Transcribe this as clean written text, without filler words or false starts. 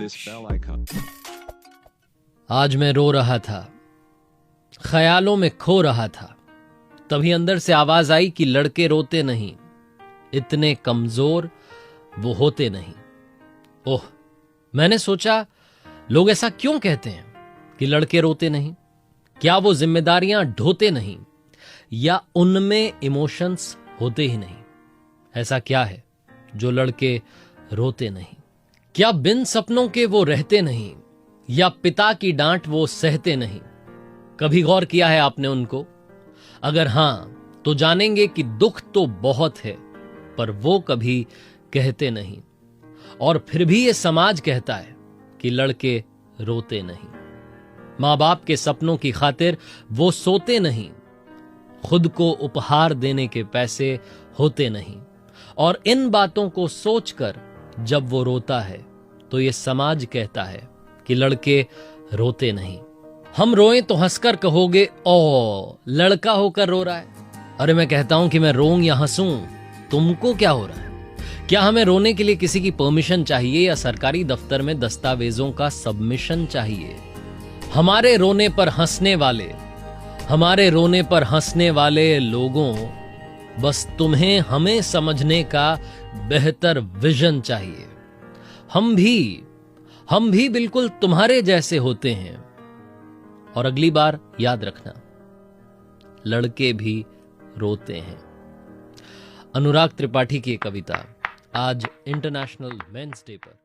this bell icon. आज मैं रो रहा था, ख्यालों में खो रहा था, तभी अंदर से आवाज आई कि लड़के रोते नहीं, इतने कमजोर वो होते नहीं। ओह, मैंने सोचा लोग ऐसा क्यों कहते हैं कि लड़के रोते नहीं? क्या वो जिम्मेदारियां ढोते नहीं, या उनमें इमोशंस होते ही नहीं? ऐसा क्या है जो लड़के रोते नहीं? क्या बिन सपनों के वो रहते नहीं, या पिता की डांट वो सहते नहीं? कभी गौर किया है आपने उनको? अगर हां, तो जानेंगे कि दुख तो बहुत है, पर वो कभी कहते नहीं। और फिर भी ये समाज कहता है कि लड़के रोते नहीं। मां बाप के सपनों की खातिर वो सोते नहीं, खुद को उपहार देने के पैसे होते नहीं। और इन बातों को सोचकर जब वो रोता है तो ये समाज कहता है कि लड़के रोते नहीं। हम रोएं तो हंसकर कहोगे, ओ लड़का होकर रो रहा है। अरे मैं कहता हूं कि मैं रोऊं या हंसूं, तुमको क्या हो रहा है? क्या हमें रोने के लिए किसी की परमिशन चाहिए, या सरकारी दफ्तर में दस्तावेजों का सबमिशन चाहिए? हमारे रोने पर हंसने वाले लोगों, बस तुम्हें हमें समझने का बेहतर विजन चाहिए। हम भी बिल्कुल तुम्हारे जैसे होते हैं। और अगली बार याद रखना, लड़के भी रोते हैं। अनुराग त्रिपाठी की कविता आज इंटरनेशनल मेंस डे पर।